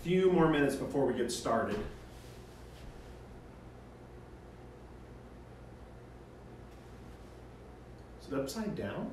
few more minutes before we get started. Is it upside down?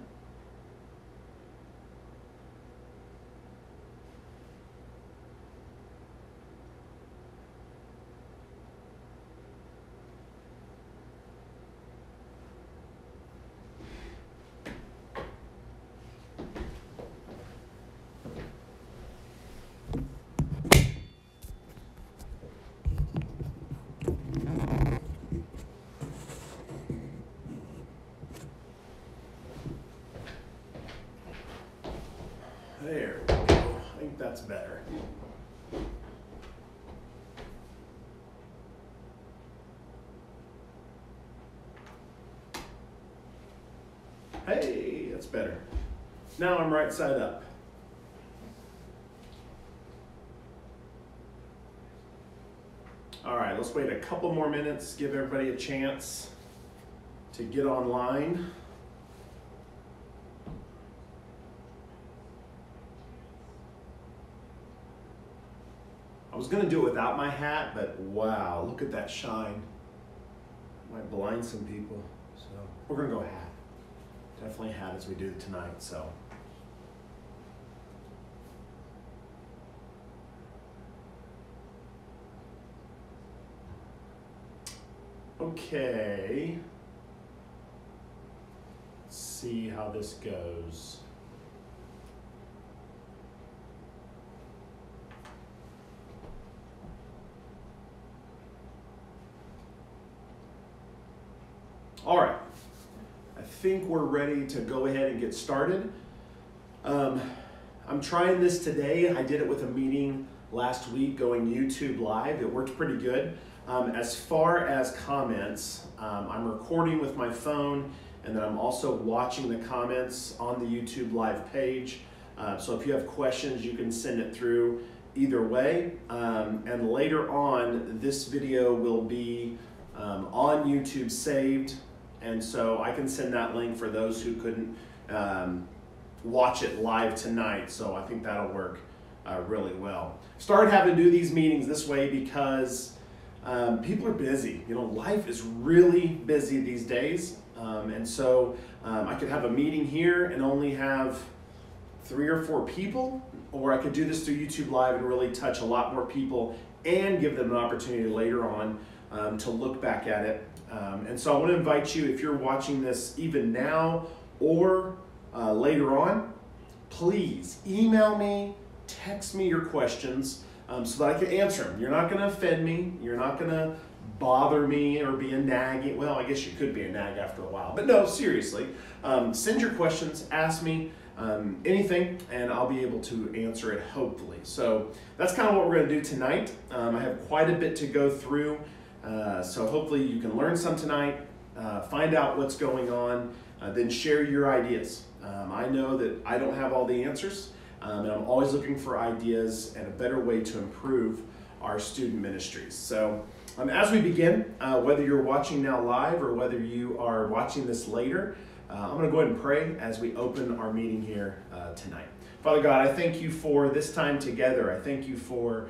There we go. I think that's better. Hey, that's better. Now I'm right side up. All right, let's wait a couple more minutes, give everybody a chance to get online. I was gonna do it without my hat, but wow, look at that shine. Might blind some people, so we're gonna go hat. Definitely hat as we do tonight, so. Okay. Let's see how this goes. All right, I think we're ready to go ahead and get started. I'm trying this today. I did it with a meeting last week going YouTube live. It worked pretty good. As far as comments, I'm recording with my phone, and then I'm also watching the comments on the YouTube live page. So if you have questions, you can send it through either way. And later on, this video will be on YouTube saved. And so I can send that link for those who couldn't watch it live tonight. So I think that'll work really well. Started having to do these meetings this way because people are busy. You know, life is really busy these days. And so I could have a meeting here and only have 3 or 4 people, or I could do this through YouTube Live and really touch a lot more people and give them an opportunity later on to look back at it. And so I want to invite you, if you're watching this even now or later on, please email me, text me your questions so that I can answer them. You're not going to offend me. You're not going to bother me or be a nagging. Well, I guess you could be a nag after a while. But no, seriously, send your questions, ask me anything, and I'll be able to answer it hopefully. So that's kind of what we're going to do tonight. I have quite a bit to go through. So hopefully you can learn some tonight, find out what's going on, then share your ideas. I know that I don't have all the answers, and I'm always looking for ideas and a better way to improve our student ministries. So as we begin, whether you're watching now live or whether you are watching this later, I'm going to go ahead and pray as we open our meeting here tonight. Father God, I thank you for this time together. I thank you for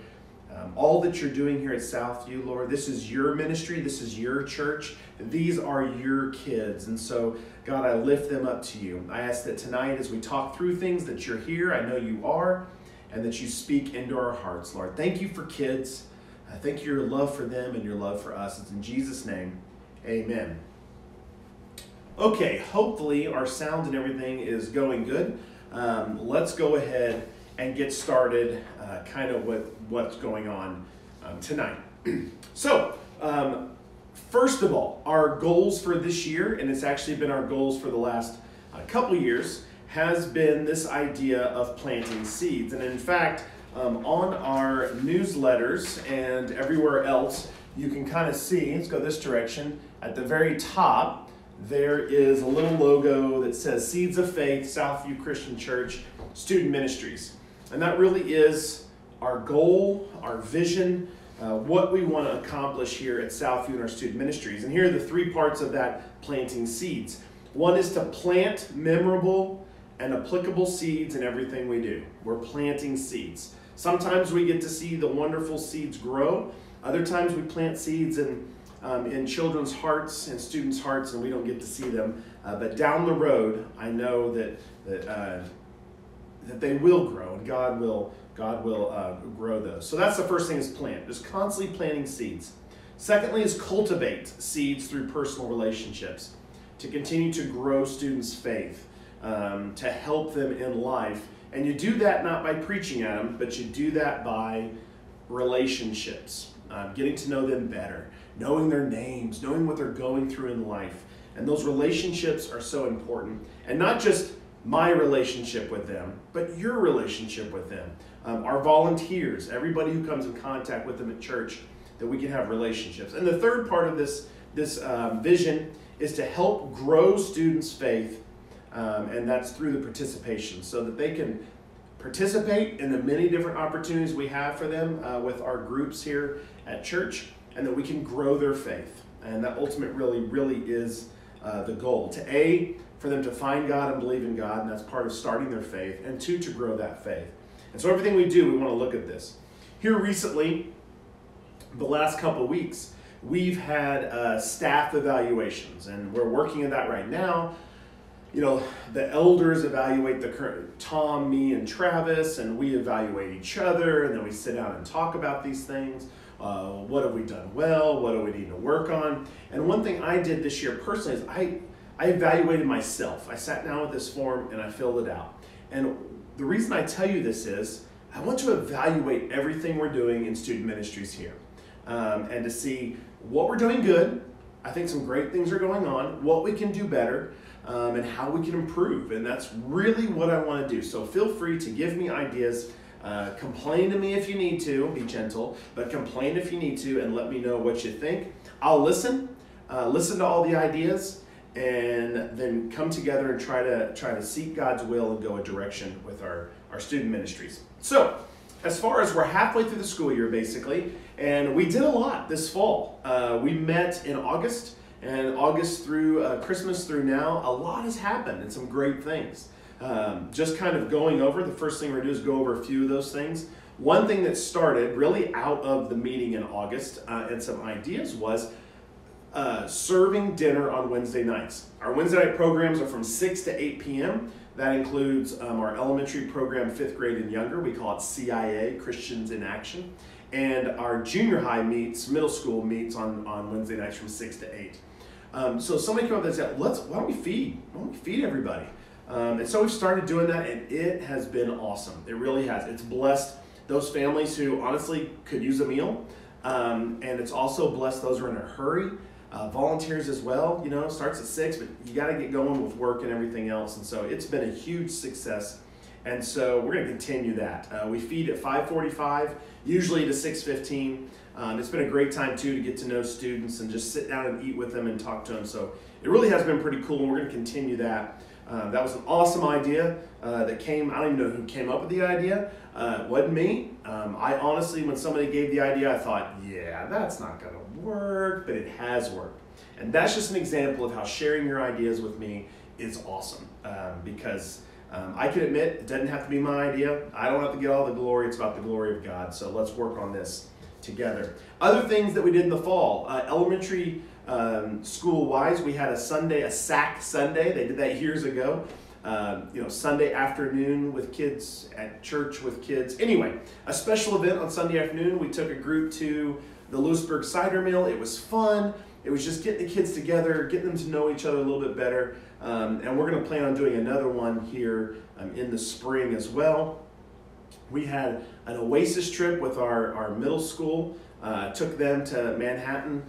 all that you're doing here at Southview, Lord. This is your ministry. This is your church. These are your kids. And so, God, I lift them up to you. I ask that tonight as we talk through things that you're here, I know you are, and that you speak into our hearts, Lord. Thank you for kids. I thank you for your love for them and your love for us. It's in Jesus' name, amen. Okay, hopefully our sound and everything is going good. Let's go ahead and get started kind of with what's going on tonight. So, first of all, our goals for this year, and it's actually been our goals for the last couple years, has been this idea of planting seeds. And in fact, on our newsletters and everywhere else, you can kind of see, let's go this direction, at the very top, there is a little logo that says Seeds of Faith, Southview Christian Church, Student Ministries. And that really is our goal, our vision, what we want to accomplish here at Southview and our student ministries. And here are the 3 parts of that planting seeds. One is to plant memorable and applicable seeds in everything we do. We're planting seeds. Sometimes we get to see the wonderful seeds grow. Other times we plant seeds in children's hearts and students' hearts, and we don't get to see them. But down the road, I know that they will grow, and God will grow those. So that's the first thing, is plant. Just constantly planting seeds. Secondly is cultivate seeds through personal relationships to continue to grow students' faith, to help them in life. And you do that not by preaching at them, but you do that by relationships, getting to know them better, knowing their names, knowing what they're going through in life. And those relationships are so important. And not just my relationship with them, but your relationship with them. Our volunteers, everybody who comes in contact with them at church, that we can have relationships. And the third part of this vision is to help grow students' faith, and that's through the participation, so that they can participate in the many different opportunities we have for them with our groups here at church, and that we can grow their faith. And that ultimately really is the goal. For them to find God and believe in God, and that's part of starting their faith, and two, to grow that faith. And so everything we do, we want to look at this. Here recently, the last couple of weeks, we've had staff evaluations, and we're working on that right now. You know, the elders evaluate the current Tom, me, and Travis, and we evaluate each other, and then we sit down and talk about these things. What have we done well? What do we need to work on? And one thing I did this year personally is I evaluated myself. I sat down with this form and I filled it out. And the reason I tell you this is I want to evaluate everything we're doing in student ministries here, and to see what we're doing good. I think some great things are going on, what we can do better, and how we can improve. And that's really what I want to do. So feel free to give me ideas. Complain to me if you need to. Be gentle, but complain if you need to, and let me know what you think. I'll listen to all the ideas, and then come together and try to seek God's will and go a direction with our student ministries. So, as far as we're halfway through the school year, basically, and we did a lot this fall. We met in August, and August through Christmas through now, a lot has happened and some great things. Just kind of going over, the first thing we're going to do is go over a few of those things. One thing that started really out of the meeting in August and some ideas was serving dinner on Wednesday nights. Our Wednesday night programs are from 6 to 8 p.m. That includes our elementary program, 5th grade and younger. We call it CIA, Christians in Action. And our junior high middle school meets on Wednesday nights from 6 to 8. So somebody came up and said, why don't we feed everybody? And so we've started doing that, and it has been awesome. It really has. It's blessed those families who honestly could use a meal. And it's also blessed those who are in a hurry. Volunteers as well, you know, starts at 6, but you got to get going with work and everything else. And so it's been a huge success. And so we're going to continue that. We feed at 5:45, usually to 6:15. It's been a great time, too, to get to know students and just sit down and eat with them and talk to them. So it really has been pretty cool, and we're going to continue that. That was an awesome idea that came. I don't even know who came up with the idea. It wasn't me. I honestly, when somebody gave the idea, I thought, yeah, that's not going to work, but it has worked. And that's just an example of how sharing your ideas with me is awesome, because I can admit it doesn't have to be my idea. I don't have to get all the glory. It's about the glory of God. So let's work on this together. Other things that we did in the fall, elementary school-wise, we had a SAC Sunday. They did that years ago. Sunday afternoon with kids at church with kids. Anyway, a special event on Sunday afternoon. We took a group to the Lewisburg Cider Mill. It was fun. It was just getting the kids together, getting them to know each other a little bit better. And we're going to plan on doing another one here in the spring as well. We had an Oasis trip with our middle school. Took them to Manhattan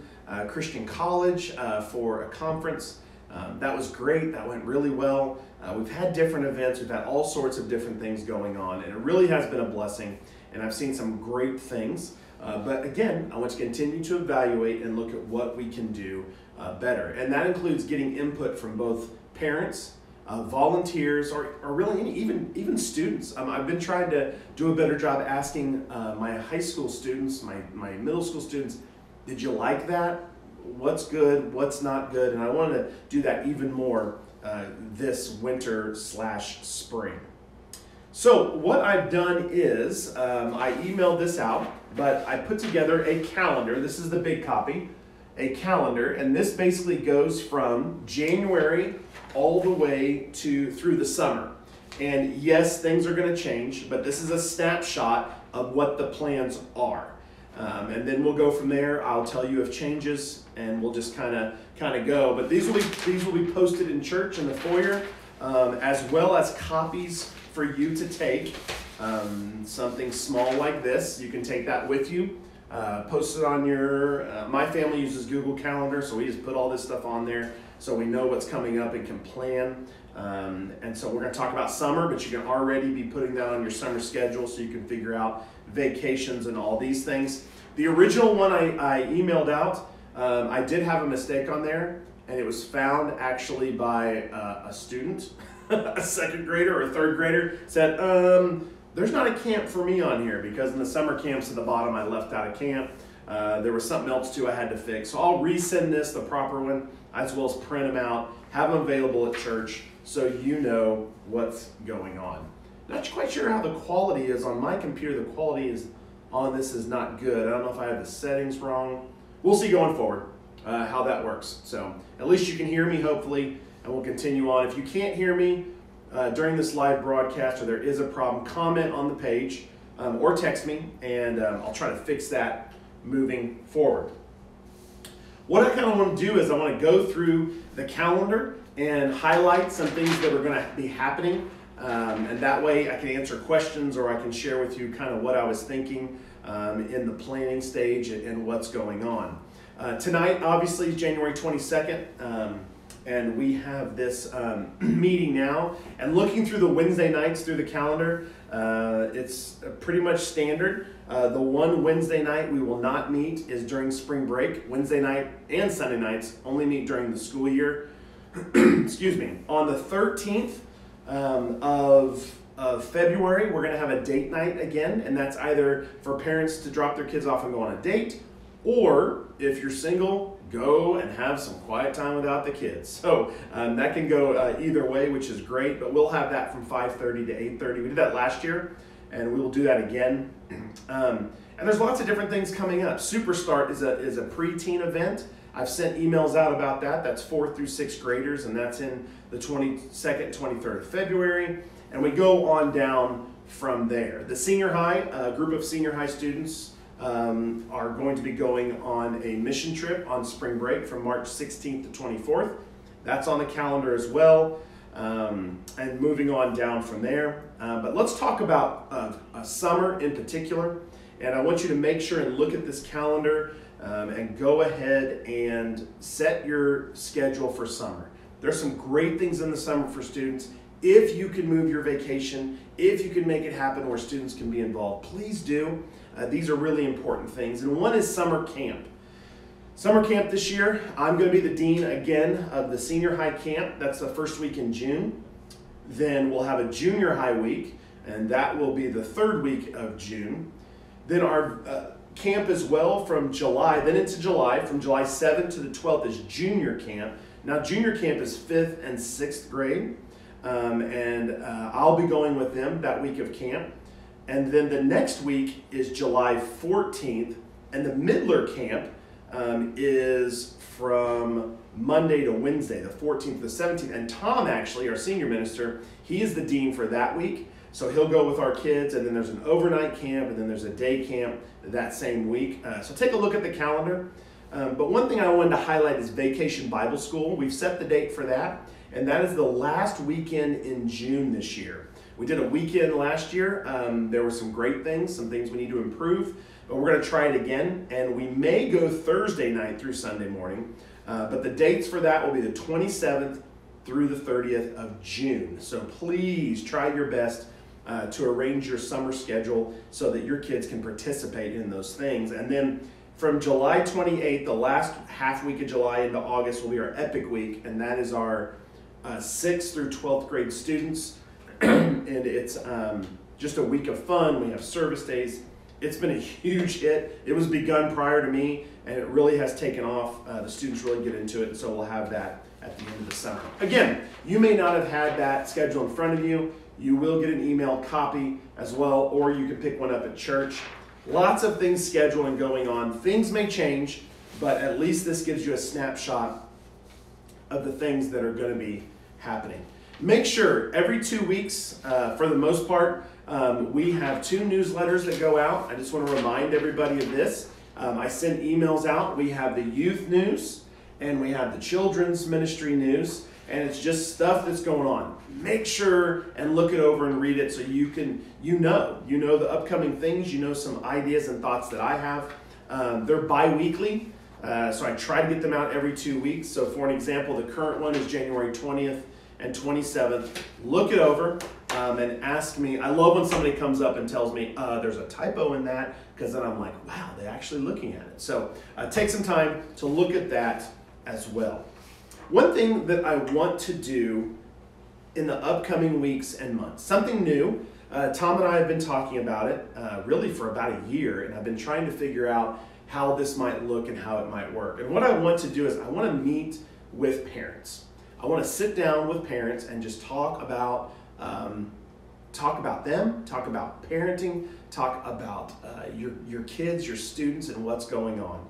Christian College for a conference. That was great. That went really well. We've had different events. We've had all sorts of different things going on, and it really has been a blessing, and I've seen some great things. But again, I want to continue to evaluate and look at what we can do better. And that includes getting input from both parents, volunteers, or really even students. I've been trying to do a better job asking my high school students, my middle school students, did you like that? What's good? What's not good? And I want to do that even more this winter/spring. So what I've done is I emailed this out, but I put together a calendar. This is the big copy, a calendar, and this basically goes from January all the way through the summer. And yes, things are going to change, but this is a snapshot of what the plans are. And then we'll go from there. I'll tell you if changes, and we'll just kind of go. But these will be posted in church in the foyer, as well as copies for you to take. Something small like this, you can take that with you. Post it on your. My family uses Google Calendar, so we just put all this stuff on there, so we know what's coming up and can plan. And so we're going to talk about summer, but you can already be putting that on your summer schedule so you can figure out vacations and all these things. The original one I emailed out, I did have a mistake on there, and it was found actually by a student, a second grader or a third grader, said, there's not a camp for me on here because in the summer camps at the bottom I left out a camp. There was something else too I had to fix. So I'll resend this, the proper one, as well as print them out, have them available at church so you know what's going on. Not quite sure how the quality is on my computer. The quality on this is not good. I don't know if I have the settings wrong. We'll see going forward how that works. So at least you can hear me, hopefully, and we'll continue on. If you can't hear me during this live broadcast or there is a problem, comment on the page or text me, and I'll try to fix that moving forward. What I kind of want to do is I want to go through the calendar and highlight some things that are going to be happening. And that way I can answer questions or I can share with you kind of what I was thinking in the planning stage and what's going on. Tonight, obviously, is January 22nd, and we have this meeting now. And looking through the Wednesday nights through the calendar, it's pretty much standard. The one Wednesday night we will not meet is during spring break. Wednesday night and Sunday nights only meet during the school year. Excuse me. On the 13th, of February, we're going to have a date night again, and that's either for parents to drop their kids off and go on a date, or if you're single, go and have some quiet time without the kids. So that can go either way, which is great, but we'll have that from 5:30 to 8:30. We did that last year, and we will do that again. And there's lots of different things coming up. Superstart is a preteen event. I've sent emails out about that. That's 4th through 6th graders, and that's in the 22nd, 23rd of February. And we go on down from there. The senior high, a group of senior high students are going to be going on a mission trip on spring break from March 16th to 24th. That's on the calendar as well. And moving on down from there. But let's talk about summer in particular. And I want you to make sure and look at this calendar and go ahead and set your schedule for summer. There's some great things in the summer for students. If you can move your vacation, if you can make it happen where students can be involved, please do. These are really important things. And one is summer camp. Summer camp this year, I'm going to be the dean again of the senior high camp. That's the first week in June. Then we'll have a junior high week, and that will be the 3rd week of June. Then our camp as well from July, then into July, from July 7th to the 12th is junior camp. Now junior camp is 5th and 6th grade, and I'll be going with them that week of camp. And then the next week is July 14th, and the Midler camp is from Monday to Wednesday, the 14th to the 17th. And Tom, actually, our senior minister, he is the dean for that week. So he'll go with our kids, and then there's an overnight camp, and then there's a day camp that same week. So take a look at the calendar. But one thing I wanted to highlight is Vacation Bible School. We've set the date for that, and that is the last weekend in June this year. We did a weekend last year. There were some great things, some things we need to improve, but we're going to try it again, and we may go Thursday night through Sunday morning. But the dates for that will be the 27th through the 30th of June. So please try your best to arrange your summer schedule so that your kids can participate in those things. And then from July 28th, the last half week of July into August will be our Epic Week, and that is our 6th through 12th grade students. And it's just a week of fun. We have service days. It's been a huge hit. It was begun prior to me, and it really has taken off. The students really get into it, and so we'll have that at the end of the summer. Again, you may not have had that schedule in front of you. you will get an email copy as well, or you can pick one up at church. Lots of things scheduled and going on. Things may change, but at least this gives you a snapshot of the things that are going to be happening. Make sure every 2 weeks, for the most part, we have 2 newsletters that go out. I just want to remind everybody of this. I send emails out. We have the youth news and we have the children's ministry news, and it's just stuff that's going on. Make sure and look it over and read it so you know the upcoming things, some ideas and thoughts that I have. They're bi-weekly, so I try to get them out every 2 weeks. So for an example, the current one is January 20th and 27th. Look it over and ask me. I love when somebody comes up and tells me there's a typo in that, because then I'm like, wow, they're actually looking at it. So take some time to look at that as well. One thing that I want to do in the upcoming weeks and months, something new. Tom and I have been talking about it really for about a year, and I've been trying to figure out how this might look and how it might work. And what I want to do is I want to meet with parents. I want to sit down with parents and just talk about them, talk about parenting, talk about your kids, your students, and what's going on.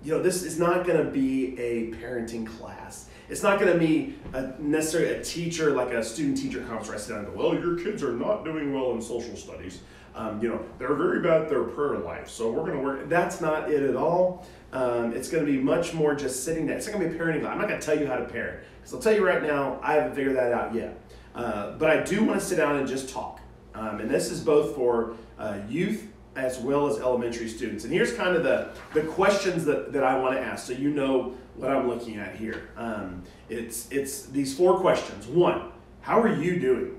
This is not going to be a parenting class. It's not going to be necessarily a teacher, like a student-teacher conference where I sit down and go, well, your kids are not doing well in social studies. They're very bad at their prayer life, so we're going to work. That's not it at all. It's going to be much more just sitting there. It's not going to be a parenting class. I'm not going to tell you how to parent, because I'll tell you right now, I haven't figured that out yet. But I do want to sit down and just talk. And this is both for youth as well as elementary students. And here's kind of the questions that I want to ask, so you know what I'm looking at here. It's these 4 questions. 1, how are you doing?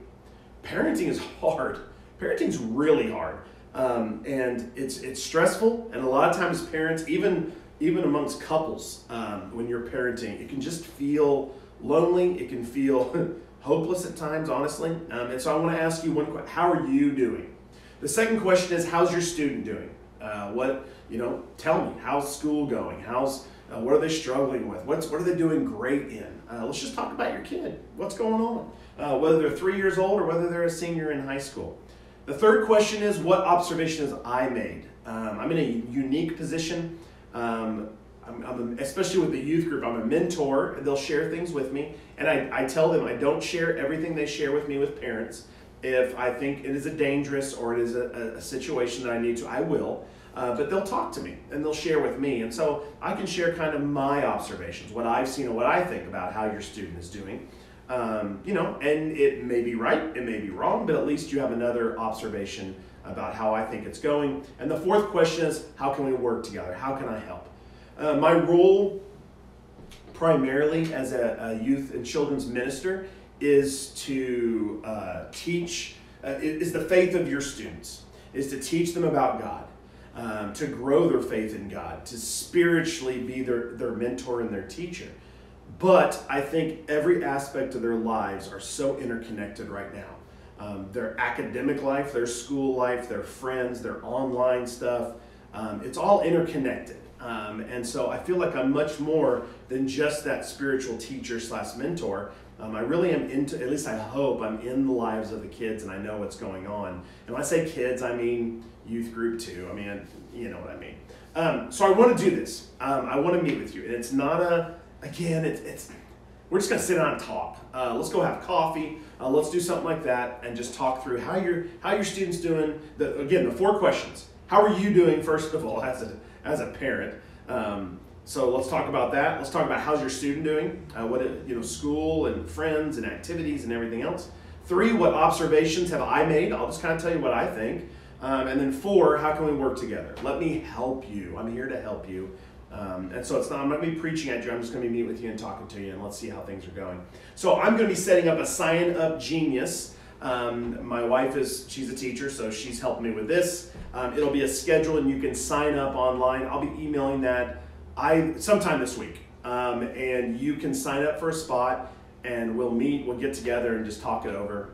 Parenting is hard. Parenting's really hard. And it's stressful, and a lot of times parents, even amongst couples, when you're parenting, it can just feel lonely. It can feel hopeless at times, honestly. And so I want to ask you one question. How are you doing? The second question is, how's your student doing? Tell me, how's school going? What are they struggling with? What are they doing great in? Let's just talk about your kid. What's going on? Whether they're 3 years old or whether they're a senior in high school. The third question is, what observations I made? I'm in a unique position. Especially with the youth group, I'm a mentor. They'll share things with me, and I tell them I don't share everything they share with me with parents. If I think it is a dangerous or it is a situation that I need to, I will. But they'll talk to me and they'll share with me, and so I can share kind of my observations, what I've seen and what I think about how your student is doing. And it may be right, it may be wrong, but at least you have another observation about how I think it's going. And the fourth question is, how can we work together? How can I help? My role primarily as a youth and children's minister is to teach, is the faith of your students, is to teach them about God, to grow their faith in God, to spiritually be their mentor and their teacher. But I think every aspect of their lives are so interconnected right now. Their academic life, their school life, their friends, their online stuff, it's all interconnected. And so I feel like I'm much more than just that spiritual teacher / mentor. I really am into, at least I hope, I'm in the lives of the kids and I know what's going on. And when I say kids, I mean youth group too. I mean, you know what I mean. So I want to do this. I want to meet with you. And it's not we're just going to sit down and talk. Let's go have coffee. Let's do something like that and just talk through how your students doing. The 4 questions. How are you doing, first of all, as a parent? So let's talk about that. Let's talk about how's your student doing, school and friends and activities and everything else. 3, what observations have I made? I'll just kind of tell you what I think. And then 4, how can we work together? Let me help you. I'm here to help you. And so I'm not going to be preaching at you. I'm just going to be meeting with you and talking to you, and let's see how things are going. So I'm going to be setting up a Sign Up Genius. My wife she's a teacher, so she's helping me with this. It'll be a schedule, and you can sign up online. I'll be emailing that sometime this week. And you can sign up for a spot, and we'll get together and just talk it over.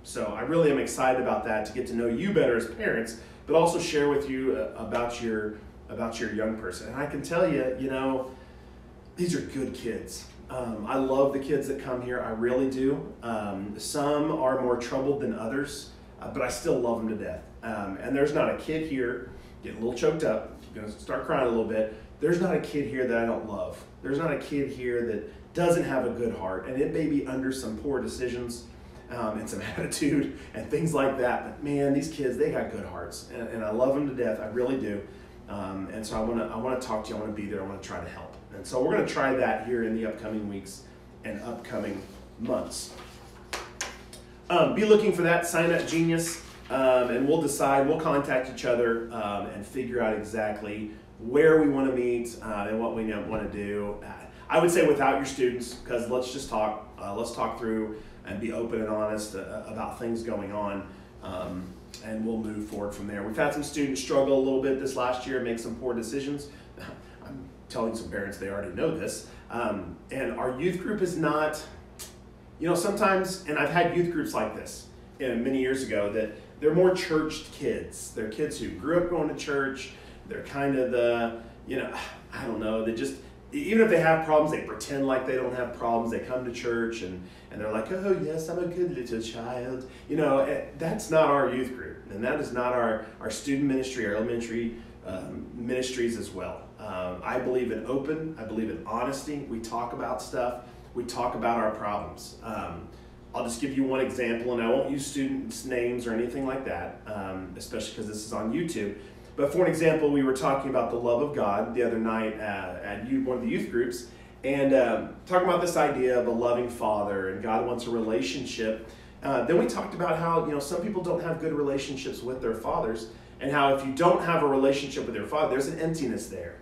So I really am excited about that, to get to know you better as parents, but also share with you about your young person. And I can tell you, these are good kids. I love the kids that come here. I really do. Some are more troubled than others, but I still love them to death. And there's not a kid here, getting a little choked up, going to start crying a little bit. There's not a kid here that I don't love. There's not a kid here that doesn't have a good heart. And it may be under some poor decisions and some attitude and things like that. But man, these kids, they got good hearts. And I love them to death. I really do. And so I want to talk to you. I want to be there. I want to try to help. And so we're going to try that here in the upcoming weeks and upcoming months. Be looking for that Sign Up Genius, and we'll decide. We'll contact each other and figure out exactly where we want to meet and what we want to do. I would say without your students, because let's just talk. Let's talk through and be open and honest about things going on. And we'll move forward from there. We've had some students struggle a little bit this last year, make some poor decisions. I'm telling some parents they already know this. And our youth group is not, sometimes, and I've had youth groups like this many years ago, that they're more churched kids. They're kids who grew up going to church. They're kind of the, I don't know, they just, even if they have problems, they pretend like they don't have problems. They come to church and they're like, oh yes, I'm a good little child. That's not our youth group. And that is not our student ministry, our elementary ministries as well. I believe in open. I believe in honesty. We talk about stuff. We talk about our problems. I'll just give you one example, and I won't use students' names or anything like that, especially because this is on YouTube. But for an example, we were talking about the love of God the other night at one of the youth groups, and talking about this idea of a loving father, and God wants a relationship. Then we talked about how some people don't have good relationships with their fathers, and how if you don't have a relationship with your father, there's an emptiness there.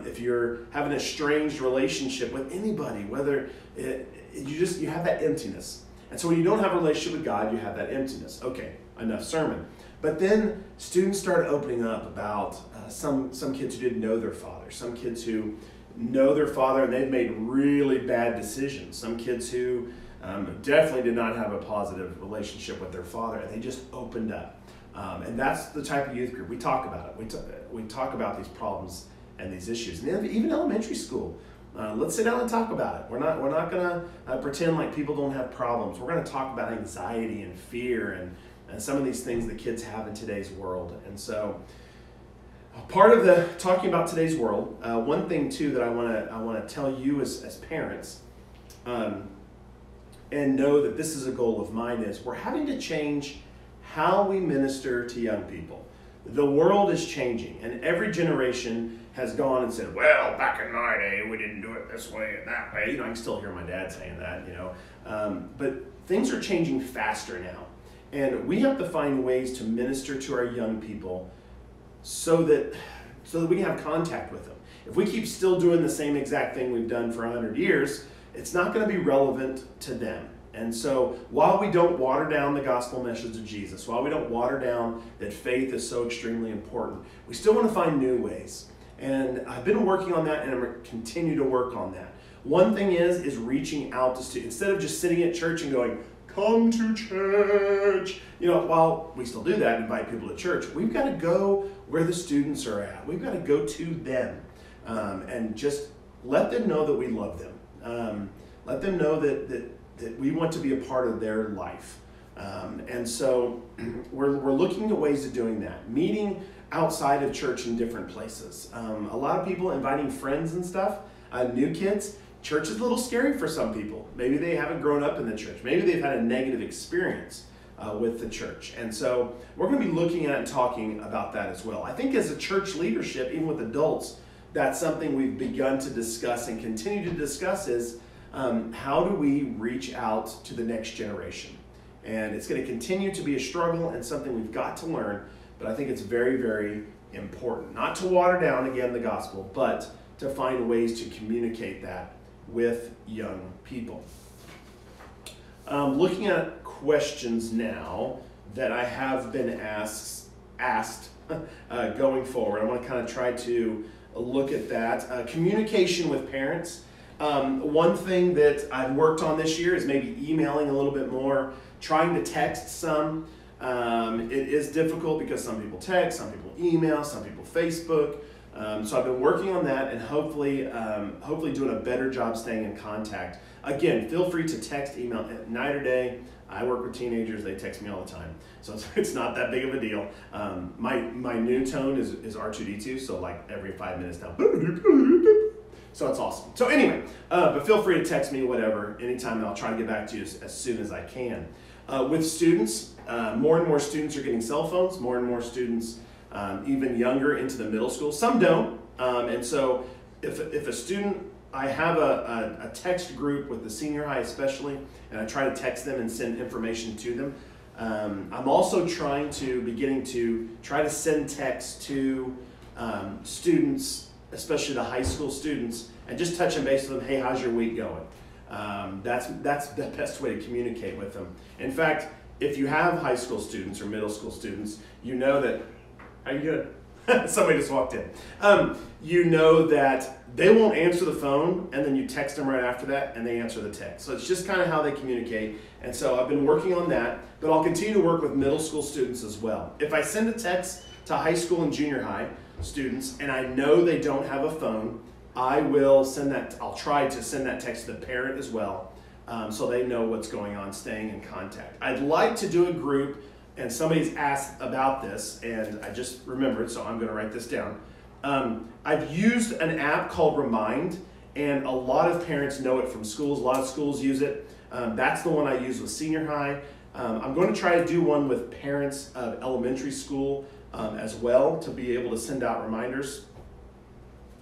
If you're having a estranged relationship with anybody, whether you have that emptiness. And so when you don't have a relationship with God, you have that emptiness. Okay, enough sermon. But then students started opening up about some kids who didn't know their father, some kids who know their father and they've made really bad decisions, some kids who definitely did not have a positive relationship with their father, and they just opened up. And that's the type of youth group. We talk about it. We talk about these problems and these issues. And even elementary school, let's sit down and talk about it. We're not going to pretend like people don't have problems. We're going to talk about anxiety and fear and some of these things that kids have in today's world. And so part of the talking about today's world, one thing too that I want to tell you as parents, and know that this is a goal of mine, is we're having to change how we minister to young people. The world is changing, and every generation has gone and said, well, back in my day, we didn't do it this way and that way. I can still hear my dad saying that, but things are changing faster now. And we have to find ways to minister to our young people so that we can have contact with them. If we keep still doing the same exact thing we've done for 100 years, it's not going to be relevant to them. And so while we don't water down the gospel message of Jesus, while we don't water down that faith is so extremely important, we still want to find new ways. And I've been working on that, and I'm going to continue to work on that. One thing is reaching out to students. Instead of just sitting at church and going, come to church. While we still do that, invite people to church, we've got to go where the students are at. We've got to go to them and just let them know that we love them. Let them know that we want to be a part of their life. And so we're looking at ways of doing that. Meeting outside of church in different places. A lot of people inviting friends and stuff, new kids. Church is a little scary for some people. Maybe they haven't grown up in the church. Maybe they've had a negative experience with the church. And so we're going to be looking at and talking about that as well. I think as a church leadership, even with adults, that's something we've begun to discuss and continue to discuss is how do we reach out to the next generation? And it's going to continue to be a struggle and something we've got to learn, but I think it's very, very important. Not to water down, again, the gospel, but to find ways to communicate that with young people. Looking at questions now that I have been asked going forward, I want to kind of try to look at that. Communication with parents. One thing that I've worked on this year is maybe emailing a little bit more, trying to text some. It is difficult because some people text, some people email, some people Facebook. So I've been working on that and hopefully doing a better job staying in contact. Again, feel free to text, email at night or day. I work with teenagers, they text me all the time. So it's not that big of a deal. My new tone is R2D2, so like every 5 minutes now. So it's awesome. So anyway, but feel free to text me whatever, anytime, and I'll try to get back to you as soon as I can. With students, more and more students are getting cell phones, more and more students even younger into the middle school. Some don't, and so if a student, I have a text group with the senior high especially, and I try to text them and send information to them. I'm also beginning to try to send texts to students, especially the high school students, and just touching base with them. Hey, how's your week going? That's the best way to communicate with them. In fact, if you have high school students or middle school students, you know that, how you good? Somebody just walked in. You know that they won't answer the phone, and then you text them right after that, and they answer the text. So it's just kind of how they communicate. And so I've been working on that, but I'll continue to work with middle school students as well. If I send a text to high school and junior high students, and I know they don't have a phone, I'll try to send that text to the parent as well, so they know what's going on, staying in contact. I'd like to do a group, and somebody's asked about this, and I just remembered, so I'm going to write this down. I've used an app called Remind, and a lot of parents know it from schools. A lot of schools use it. That's the one I use with senior high. I'm going to try to do one with parents of elementary school as well, to be able to send out reminders.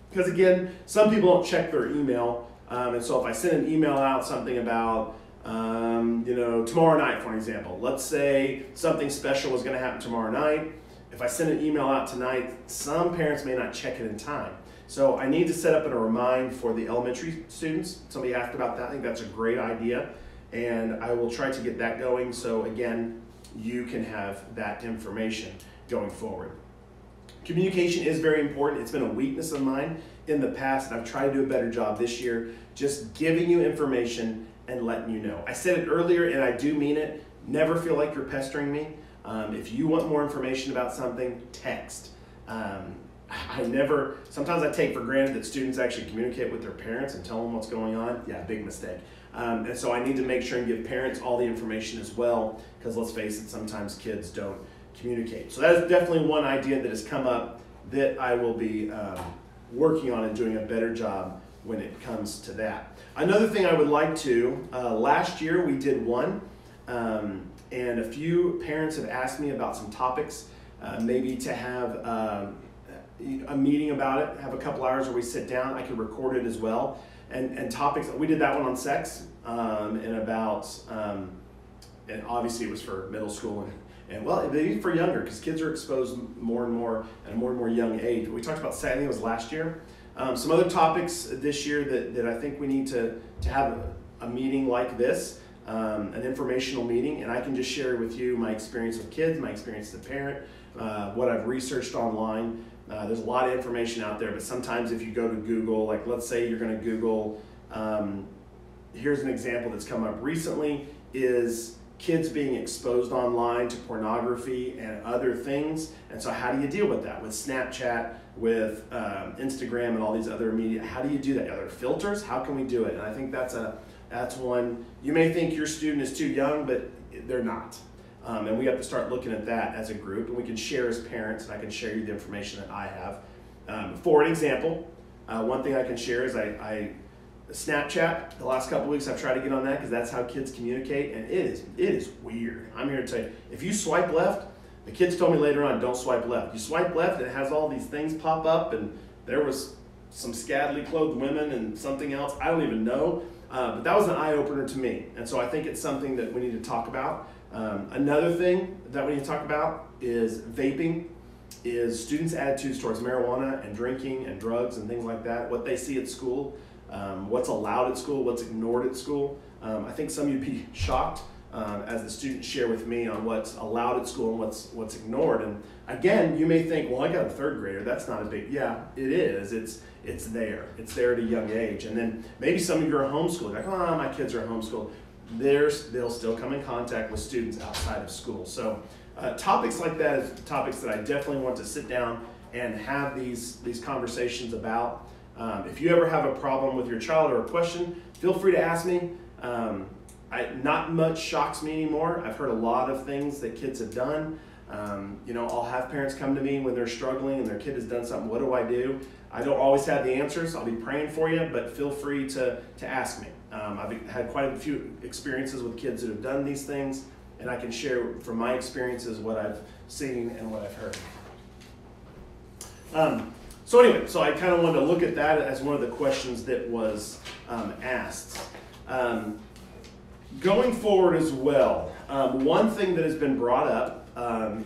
Because again, some people don't check their email, and so if I send an email out something about tomorrow night, for example, let's say something special is going to happen tomorrow night. If I send an email out tonight, some parents may not check it in time. So I need to set up a remind for the elementary students. Somebody asked about that. I think that's a great idea, and I will try to get that going. So again, you can have that information going forward. Communication is very important. It's been a weakness of mine in the past, and I've tried to do a better job this year, just giving you information and letting you know. I said it earlier, and I do mean it. Never feel like you're pestering me. If you want more information about something, text. Sometimes I take for granted that students actually communicate with their parents and tell them what's going on. Yeah, big mistake. And so I need to make sure and give parents all the information as well, because let's face it, sometimes kids don't communicate. So that is definitely one idea that has come up that I will be working on and doing a better job when it comes to that. Another thing I would like to, last year we did one, and a few parents have asked me about some topics, maybe to have a meeting about it, have a couple hours where we sit down. I could record it as well. And topics, we did that one on sex, and obviously it was for middle school and well, maybe for younger, because kids are exposed more and more at a more and more young age. We talked about sex, I think it was last year. Some other topics this year that I think we need to have a meeting like this, an informational meeting, and I can just share with you my experience with kids, my experience as a parent, what I've researched online. There's a lot of information out there, but sometimes if you go to Google, like let's say you're going to Google, here's an example that's come up recently, is kids being exposed online to pornography and other things. And so how do you deal with that? With Snapchat, with Instagram and all these other media, how do you do that? Are there filters? How can we do it? And I think that's one, you may think your student is too young, but they're not. And we have to start looking at that as a group, and we can share as parents, and I can share you the information that I have. For an example, one thing I can share is Snapchat, the last couple of weeks I've tried to get on that because that's how kids communicate, and it is weird. I'm here to tell you, if you swipe left, the kids told me later on, don't swipe left. You swipe left, and it has all these things pop up, and there was some scantily clothed women and something else. I don't even know, but that was an eye-opener to me, and so I think it's something that we need to talk about. Another thing that we need to talk about is vaping, is students' attitudes towards marijuana and drinking and drugs and things like that, what they see at school. What's allowed at school, what's ignored at school. I think some of you would be shocked as the students share with me on what's allowed at school and what's ignored. And again, you may think, well, I got a third grader, that's not a big, yeah, it is. It's there. It's there at a young age. And then maybe some of you are homeschooled, like, oh, my kids are homeschooled. They'll still come in contact with students outside of school. So topics like that is topics that I definitely want to sit down and have these conversations about. If you ever have a problem with your child or a question, feel free to ask me. Not much shocks me anymore. I've heard a lot of things that kids have done. I'll have parents come to me when they're struggling and their kid has done something. What do I do? I don't always have the answers. I'll be praying for you, but feel free to ask me. I've had quite a few experiences with kids that have done these things, and I can share from my experiences what I've seen and what I've heard. So I kind of wanted to look at that as one of the questions that was asked. Going forward as well, one thing that has been brought up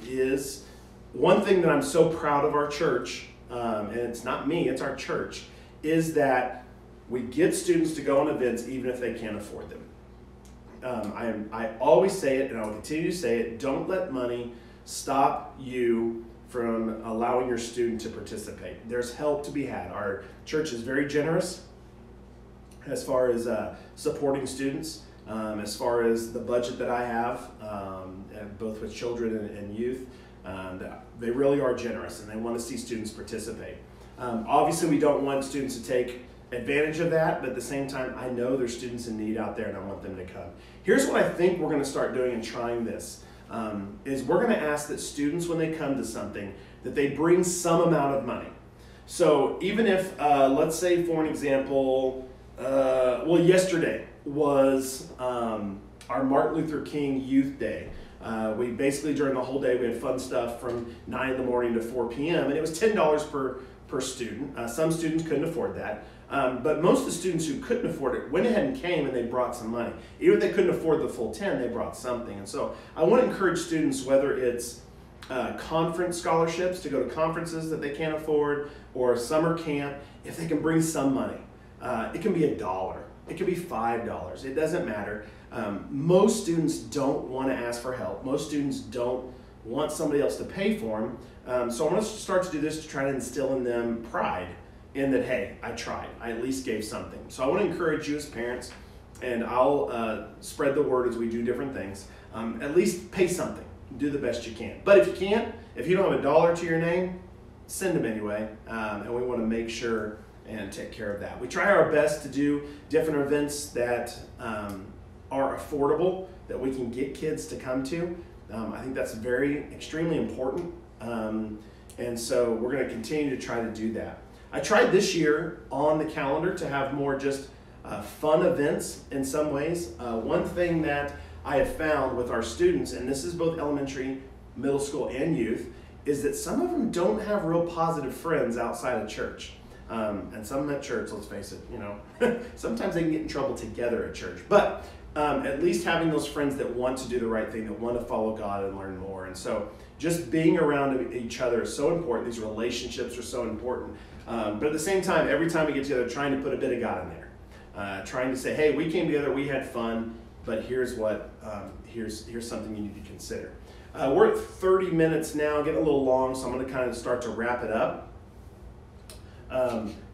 is one thing that I'm so proud of our church, and it's not me, it's our church, is that we get students to go on events even if they can't afford them. I always say it, and I will continue to say it, don't let money stop you from allowing your student to participate. There's help to be had. Our church is very generous as far as supporting students, as far as the budget that I have, both with children and youth. They really are generous, and they want to see students participate. Obviously, we don't want students to take advantage of that, but at the same time, I know there's students in need out there, and I want them to come. Here's what I think we're going to start doing and trying this. Is we're going to ask that students, when they come to something, that they bring some amount of money. So even if, let's say for an example, yesterday was our Martin Luther King Youth Day. We basically, during the whole day, we had fun stuff from 9 in the morning to 4 p.m. and it was $10 per student. Some students couldn't afford that. But most of the students who couldn't afford it went ahead and came and they brought some money. Even if they couldn't afford the full 10, they brought something. And so I want to encourage students, whether it's conference scholarships to go to conferences that they can't afford, or summer camp, if they can bring some money. It can be $1, it can be $5, it doesn't matter. Most students don't want to ask for help. Most students don't want somebody else to pay for them. So I want to start to do this to try to instill in them pride in that, hey, I tried. I at least gave something. So I want to encourage you as parents, and I'll spread the word as we do different things. At least pay something. Do the best you can. But if you can't, if you don't have $1 to your name, send them anyway. And we want to make sure and take care of that. We try our best to do different events that are affordable, that we can get kids to come to. I think that's extremely important. And so we're going to continue to try to do that. I tried this year on the calendar to have more just fun events in some ways. One thing that I have found with our students, and this is both elementary, middle school, and youth, is that some of them don't have real positive friends outside of church. And some at church, let's face it, sometimes they can get in trouble together at church. But at least having those friends that want to do the right thing, that want to follow God and learn more. And so just being around each other is so important. These relationships are so important. But at the same time, every time we get together, trying to put a bit of God in there. Trying to say, hey, we came together, we had fun, but here's something you need to consider. We're at 30 minutes now, getting a little long, so I'm going to kind of start to wrap it up.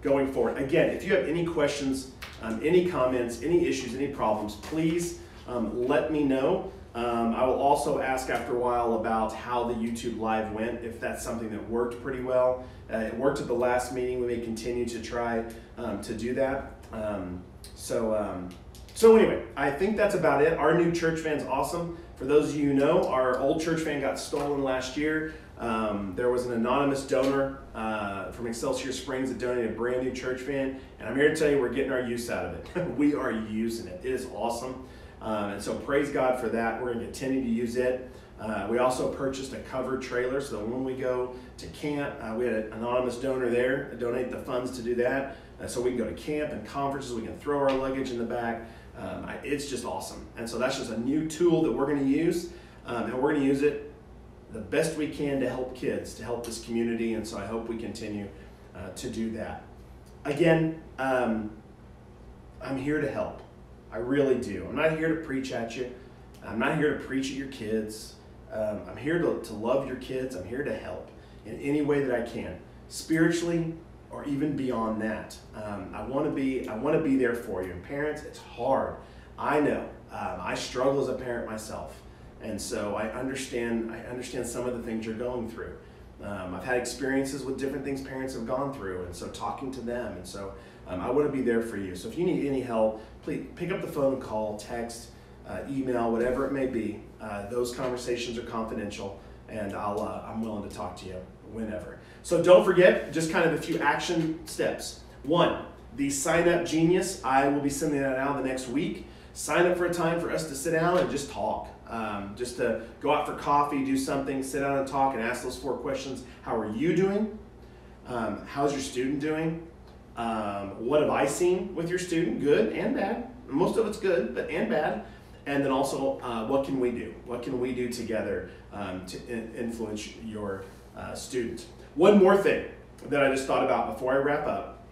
Going forward. Again, if you have any questions, any comments, any issues, any problems, please let me know. I will also ask after a while about how the YouTube Live went, if that's something that worked pretty well. It worked at the last meeting. We may continue to try to do that. So anyway, I think that's about it. Our new church van's awesome. For those of you who know, our old church van got stolen last year. There was an anonymous donor from Excelsior Springs that donated a brand new church van, and I'm here to tell you we're getting our use out of it. We are using it. It is awesome. And so praise God for that. We're going to continue to use it. We also purchased a covered trailer so that when we go to camp, we had an anonymous donor there donate the funds to do that. So we can go to camp and conferences. We can throw our luggage in the back. It's just awesome. And so that's just a new tool that we're going to use. And we're going to use it the best we can to help kids, to help this community. And so I hope we continue to do that. Again, I'm here to help. I really do. I'm not here to preach at you. I'm not here to preach at your kids. I'm here to love your kids. I'm here to help in any way that I can, spiritually or even beyond that. I want to be there for you. And parents, it's hard. I know. I struggle as a parent myself, and so I understand some of the things you're going through. I've had experiences with different things parents have gone through, and so talking to them, and so I want to be there for you. So if you need any help, please pick up the phone, call, text, email, whatever it may be. Those conversations are confidential, and I'm willing to talk to you whenever. So don't forget, just kind of a few action steps. 1, the Sign Up Genius. I will be sending that out the next week. Sign up for a time for us to sit down and just talk. Just to go out for coffee, do something, sit down and talk and ask those 4 questions. How are you doing? How's your student doing? What have I seen with your student? Good and bad. Most of it's good, but and bad. And then also, what can we do? What can we do together to influence your student? One more thing that I just thought about before I wrap up.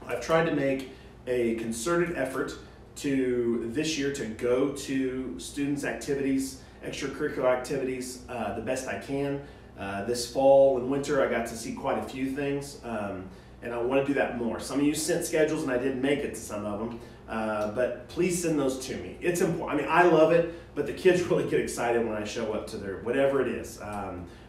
I've tried to make a concerted effort to this year to go to students' activities, extracurricular activities, the best I can. This fall and winter, I got to see quite a few things, and I want to do that more. Some of you sent schedules, and I didn't make it to some of them, but please send those to me. It's important. I mean, I love it, but the kids really get excited when I show up to their whatever it is,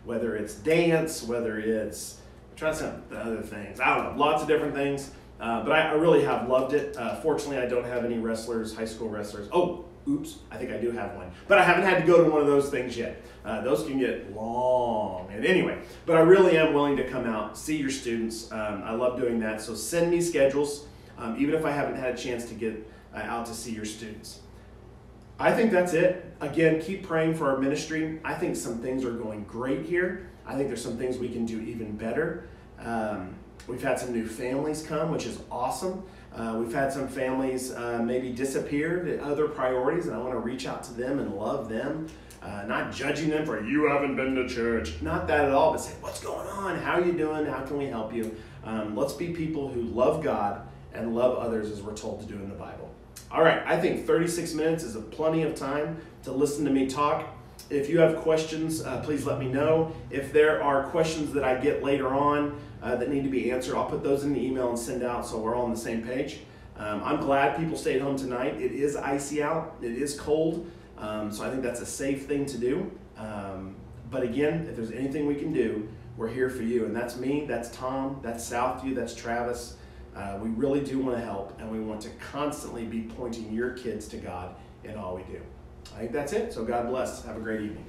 whether it's dance, whether it's I'm trying to say the other things. I don't know, lots of different things. But I really have loved it. Fortunately, I don't have any wrestlers, high school wrestlers. Oh, oops, I think I do have one. But I haven't had to go to one of those things yet. Those can get long. And anyway, but I really am willing to come out, see your students. I love doing that. So send me schedules, even if I haven't had a chance to get out to see your students. I think that's it. Again, keep praying for our ministry. I think some things are going great here. I think there's some things we can do even better. We've had some new families come, which is awesome. We've had some families maybe disappear to other priorities, and I want to reach out to them and love them. Not judging them for, you haven't been to church. Not that at all, but say, what's going on? How are you doing? How can we help you? Let's be people who love God and love others as we're told to do in the Bible. All right, I think 36 minutes is plenty of time to listen to me talk. If you have questions, please let me know. If there are questions that I get later on that need to be answered, I'll put those in the email and send out so we're all on the same page. I'm glad people stayed home tonight. It is icy out. It is cold. So I think that's a safe thing to do. But again, if there's anything we can do, we're here for you. And that's me, that's Tom, that's Southview, that's Travis. We really do want to help, and we want to constantly be pointing your kids to God in all we do. I think that's it. So God bless. Have a great evening.